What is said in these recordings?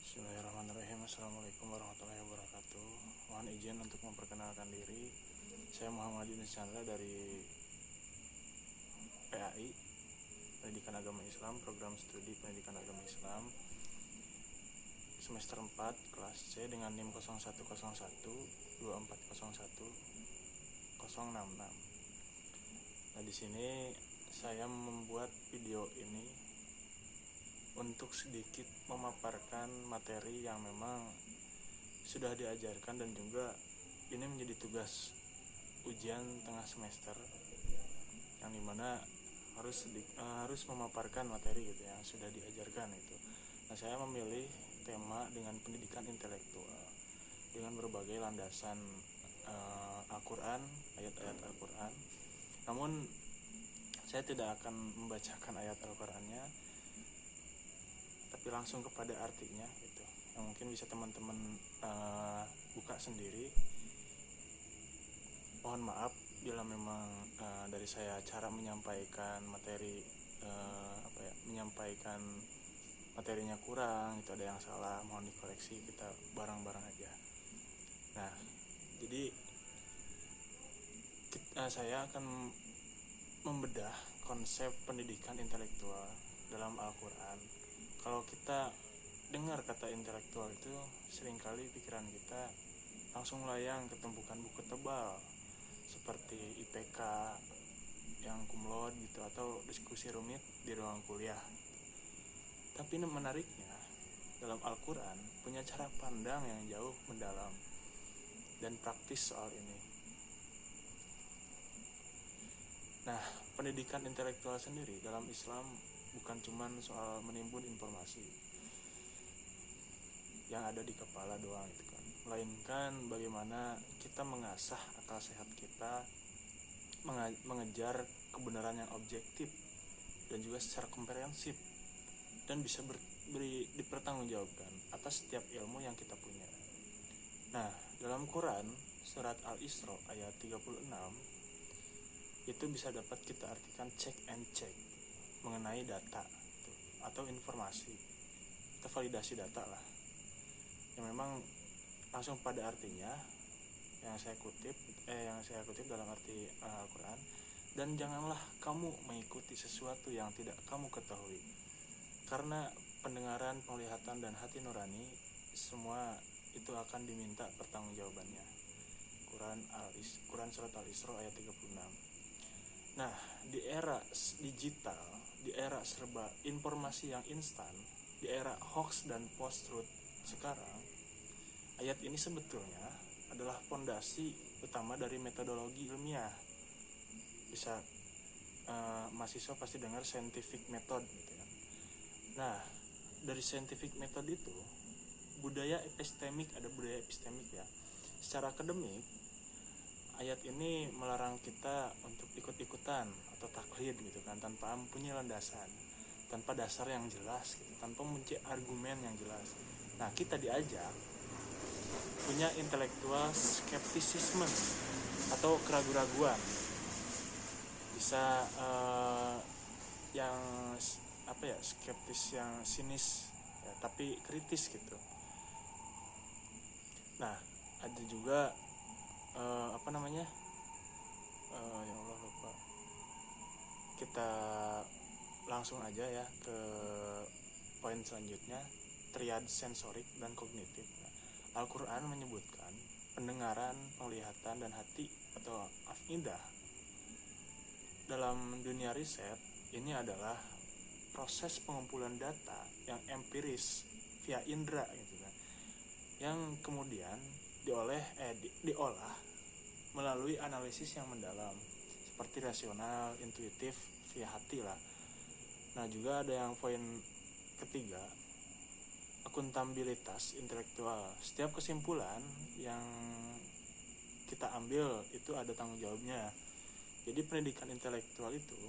Bismillahirrahmanirrahim. Assalamualaikum warahmatullahi wabarakatuh. Mohon izin untuk memperkenalkan diri. Saya Muhammad Yunus Chandra dari PAI, Pendidikan Agama Islam, Program Studi Pendidikan Agama Islam, semester 4, kelas C dengan NIM 0101 2401 066. Nah, di sini saya membuat video ini untuk sedikit memaparkan materi yang memang sudah diajarkan dan juga ini menjadi tugas ujian tengah semester, yang dimana harus memaparkan materi gitu yang sudah diajarkan itu. Nah, saya memilih tema dengan pendidikan intelektual dengan berbagai landasan Al-Quran, ayat-ayat Al-Quran. Namun saya tidak akan membacakan ayat Al-Qurannya, tapi langsung kepada artinya gitu, yang mungkin bisa teman-teman buka sendiri. Mohon maaf bila memang dari saya cara menyampaikan materi menyampaikan materinya kurang, itu ada yang salah, mohon dikoreksi, kita bareng-bareng aja. Nah, jadi saya akan membedah konsep pendidikan intelektual dalam Al-Quran. Kalau kita dengar kata intelektual itu, seringkali pikiran kita langsung melayang ke tumpukan buku tebal seperti IPK yang cum laude gitu, atau diskusi rumit di ruang kuliah. Tapi menariknya, dalam Al-Quran punya cara pandang yang jauh mendalam dan praktis soal ini. Nah, pendidikan intelektual sendiri dalam Islam bukan cuma soal menimbun informasi yang ada di kepala doang itu kan, melainkan bagaimana kita mengasah akal sehat kita, mengejar kebenaran yang objektif dan juga secara komprehensif, dan bisa dipertanggungjawabkan atas setiap ilmu yang kita punya. Nah, dalam Quran surat Al-Isra ayat 36 itu bisa dapat kita artikan check and check mengenai data gitu, atau informasi, kita validasi data lah, yang memang langsung pada artinya yang saya kutip dalam arti Al-Quran. Dan janganlah kamu mengikuti sesuatu yang tidak kamu ketahui, karena pendengaran, penglihatan, dan hati nurani semua itu akan diminta pertanggungjawabannya. Quran surat Al-Isra ayat 36. Nah, di era digital, di era serba informasi yang instan, di era hoax dan post-truth sekarang, ayat ini sebetulnya adalah fondasi utama dari metodologi ilmiah. Bisa mahasiswa pasti dengar scientific method gitu ya. Nah, dari scientific method itu budaya epistemik, ada budaya epistemik ya. Secara akademik, ayat ini melarang kita untuk ikut-ikutan atau taklid gitu kan, tanpa mempunyai landasan, tanpa dasar yang jelas gitu, tanpa mempunyai argumen yang jelas. Nah, kita diajak punya intelektual skeptisisme atau keraguan-raguan, bisa yang skeptis yang sinis ya, tapi kritis gitu. Nah, ada juga ya Allah lupa. Kita langsung aja ya ke poin selanjutnya, triad sensorik dan kognitif. Al-Quran menyebutkan pendengaran, penglihatan, dan hati atau afidah. Dalam dunia riset, ini adalah proses pengumpulan data yang empiris via indera gitu kan, yang kemudian diolah melalui analisis yang mendalam seperti rasional, intuitif via hati lah. Nah, juga ada yang poin ketiga, akuntabilitas intelektual. Setiap kesimpulan yang kita ambil itu ada tanggung jawabnya. Jadi pendidikan intelektual itu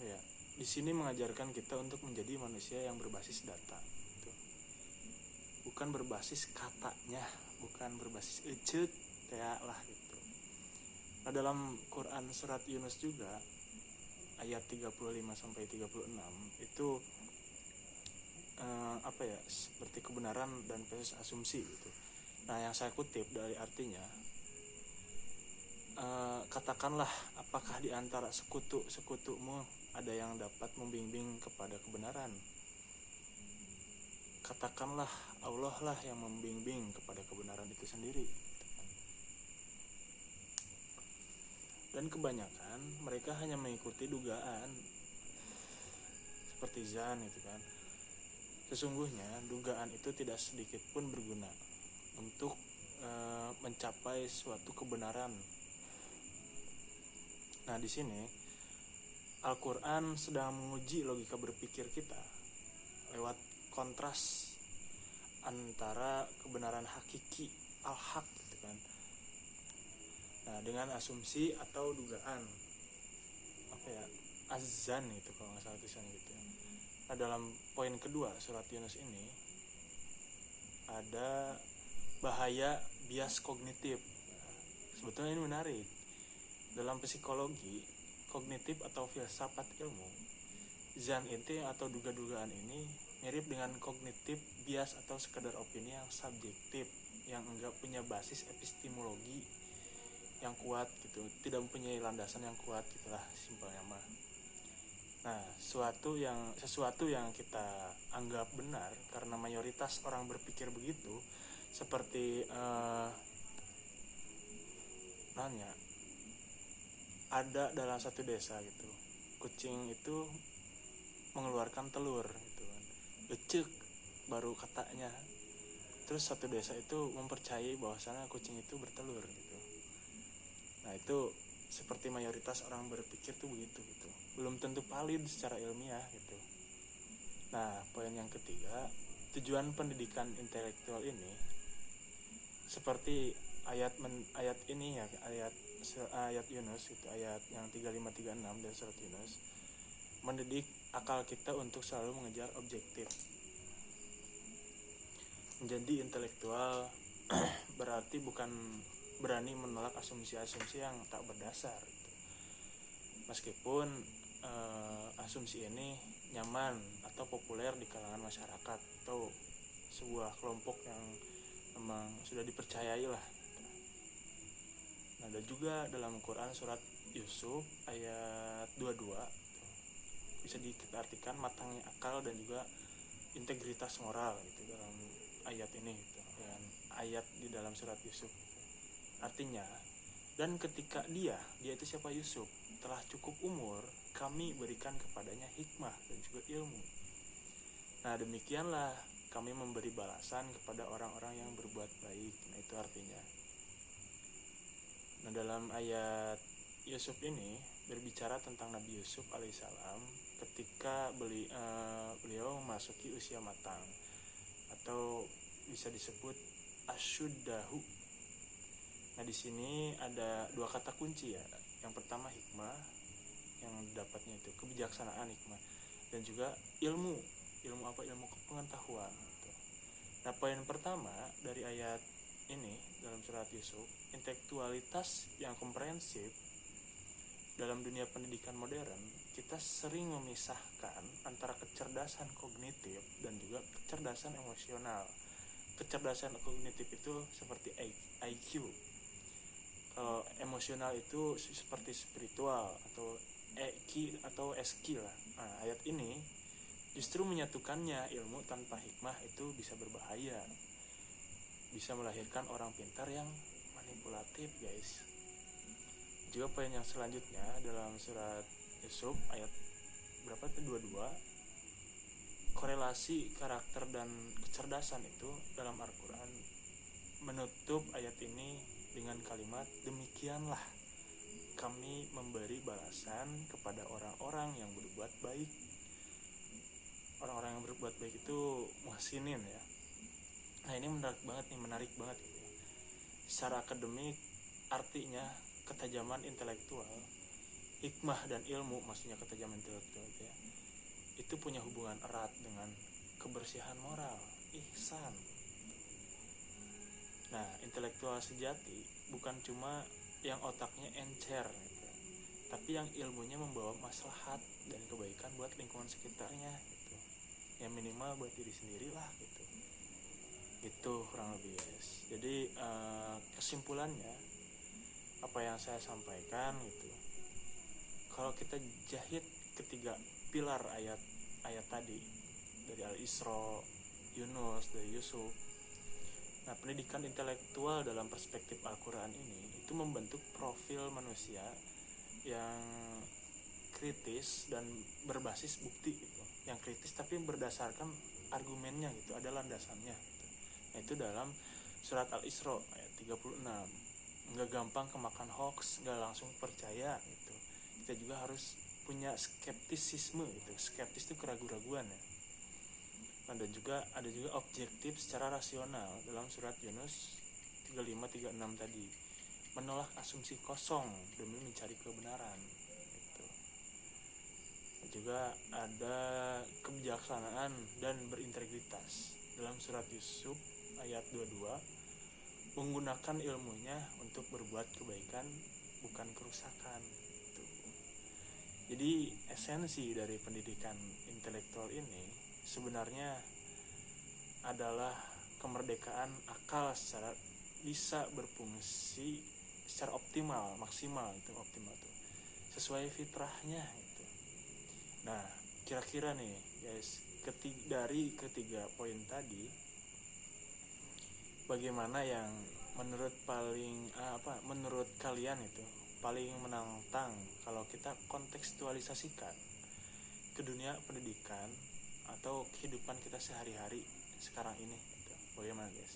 ya, di sini mengajarkan kita untuk menjadi manusia yang berbasis data gitu. Bukan berbasis katanya, bukan berbasis ecek kayak lah gitu. Nah, dalam Quran surat Yunus juga ayat 35 sampai 36 itu seperti kebenaran dan versus asumsi gitu. Nah, yang saya kutip dari artinya, katakanlah apakah di antara sekutu-sekutumu ada yang dapat membimbing kepada kebenaran. Katakanlah Allah lah yang membimbing kepada kebenaran itu sendiri. Dan kebanyakan mereka hanya mengikuti dugaan seperti zan itu kan. Sesungguhnya dugaan itu tidak sedikit pun berguna untuk mencapai suatu kebenaran. Nah, di sini Al-Quran sedang menguji logika berpikir kita lewat kontras antara kebenaran hakiki al-haq gitu kan. Nah, dengan asumsi atau dugaan azan gitu kalau nggak salah tulisannya gitu. Nah, dalam poin kedua surat Yunus ini ada bahaya bias kognitif. Nah, sebetulnya ini menarik. Dalam psikologi kognitif atau filsafat ilmu, zan itu atau duga-dugaan ini mirip dengan kognitif bias atau sekedar opini yang subjektif, yang enggak punya basis epistemologi yang kuat gitu, tidak mempunyai landasan yang kuat gitulah simpelnya mah. Nah, sesuatu yang kita anggap benar karena mayoritas orang berpikir begitu, seperti ada dalam satu desa gitu, kucing itu mengeluarkan telur gitu kan, ecek baru katanya, terus satu desa itu mempercayai bahwasanya kucing itu bertelur gitu. Nah, itu seperti mayoritas orang berpikir tuh begitu gitu, belum tentu valid secara ilmiah gitu. Nah, poin yang ketiga, tujuan pendidikan intelektual ini seperti ayat ini ya, ayat Yunus itu, ayat yang 3536 dari surat Yunus, mendidik akal kita untuk selalu mengejar objektif. Menjadi intelektual berarti bukan berani menolak asumsi-asumsi yang tak berdasar gitu. Meskipun asumsi ini nyaman atau populer di kalangan masyarakat atau sebuah kelompok yang memang sudah dipercayai lah gitu. Nah, ada juga dalam Quran surat Yusuf ayat 22 gitu. Bisa diartikan matangnya akal dan juga integritas moral gitu dalam ayat ini gitu. Dan ayat di dalam surat Yusuf gitu. Artinya, dan ketika dia itu siapa, Yusuf, telah cukup umur, kami berikan kepadanya hikmah dan juga ilmu. Nah, demikianlah kami memberi balasan kepada orang-orang yang berbuat baik. Nah, itu artinya. Nah, dalam ayat Yusuf ini berbicara tentang Nabi Yusuf alaihissalam ketika beliau memasuki usia matang atau bisa disebut asyuddahu. Nah, di sini ada dua kata kunci ya. Yang pertama hikmah, yang dapatnya itu kebijaksanaan hikmah, dan juga ilmu. Ilmu apa? Ilmu pengetahuan gitu. Nah, poin pertama dari ayat ini dalam surat Yusuf, intelektualitas yang komprehensif. Dalam dunia pendidikan modern, kita sering memisahkan antara kecerdasan kognitif dan juga kecerdasan emosional. Kecerdasan kognitif itu seperti IQ. Kalau emosional itu seperti spiritual atau EQ atau SQ lah. Nah, ayat ini justru menyatukannya. Ilmu tanpa hikmah itu bisa berbahaya, bisa melahirkan orang pintar yang manipulatif, guys. Juga poin yang selanjutnya dalam surat Yusuf ayat berapa itu, 22, korelasi karakter dan kecerdasan itu dalam Al-Quran menutup ayat ini dengan kalimat, demikianlah kami memberi balasan kepada orang-orang yang berbuat baik. Orang-orang yang berbuat baik itu muhsinin ya. Nah, ini menarik banget gitu ya. Secara akademik artinya ketajaman intelektual, hikmah dan ilmu, maksudnya ketajaman intelektual itu ya, itu punya hubungan erat dengan kebersihan moral, ihsan. Nah, intelektual sejati bukan cuma yang otaknya encer gitu, tapi yang ilmunya membawa maslahat dan kebaikan buat lingkungan sekitarnya gitu. ya minimal buat diri sendiri lah gitu. Itu kurang lebih guys. Jadi kesimpulannya apa yang saya sampaikan gitu, kalau kita jahit ketiga pilar ayat tadi dari Al-Isra, Yunus, dari Yusuf. Nah, pendidikan intelektual dalam perspektif Al-Quran ini itu membentuk profil manusia yang kritis dan berbasis bukti gitu. Yang kritis tapi berdasarkan argumennya gitu, ada landasannya gitu. Nah, itu dalam surat Al-Isra ayat 36. Nggak gampang kemakan hoax, nggak langsung percaya gitu. Kita juga harus punya skeptisisme gitu. Skeptis itu keraguan-raguan ya. Nah, dan juga ada juga objektif secara rasional dalam surat Yunus 35-36 tadi. Menolak asumsi kosong demi mencari kebenaran gitu. Dan juga ada kebijaksanaan dan berintegritas dalam surat Yusuf ayat 22. Menggunakan ilmunya untuk berbuat kebaikan, bukan kerusakan gitu. Jadi esensi dari pendidikan intelektual ini sebenarnya adalah kemerdekaan akal secara bisa berfungsi secara optimal, maksimal itu optimal tuh, sesuai fitrahnya itu. Nah, kira-kira nih guys, dari ketiga poin tadi, bagaimana yang menurut kalian itu paling menantang kalau kita kontekstualisasikan ke dunia pendidikan atau kehidupan kita sehari-hari sekarang ini gitu. Bagaimana guys?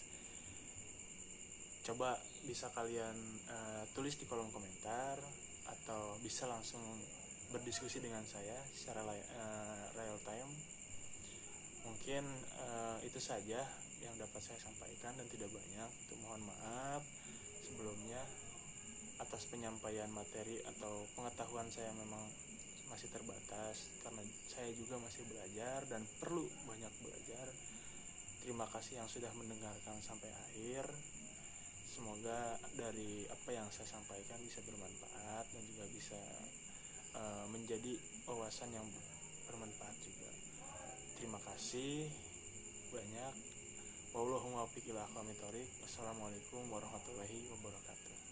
Coba bisa kalian tulis di kolom komentar atau bisa langsung berdiskusi dengan saya secara real time. Mungkin itu saja yang dapat saya sampaikan dan tidak banyak. Itu mohon maaf sebelumnya atas penyampaian materi atau pengetahuan saya memang masih terbatas karena saya juga masih belajar dan perlu banyak belajar. Terima kasih yang sudah mendengarkan sampai akhir. Semoga dari apa yang saya sampaikan bisa bermanfaat dan juga bisa menjadi wawasan yang bermanfaat juga. Terima kasih banyak. Wallahumma waffiq ila aqwamit thoriq. Wassalamualaikum warahmatullahi wabarakatuh.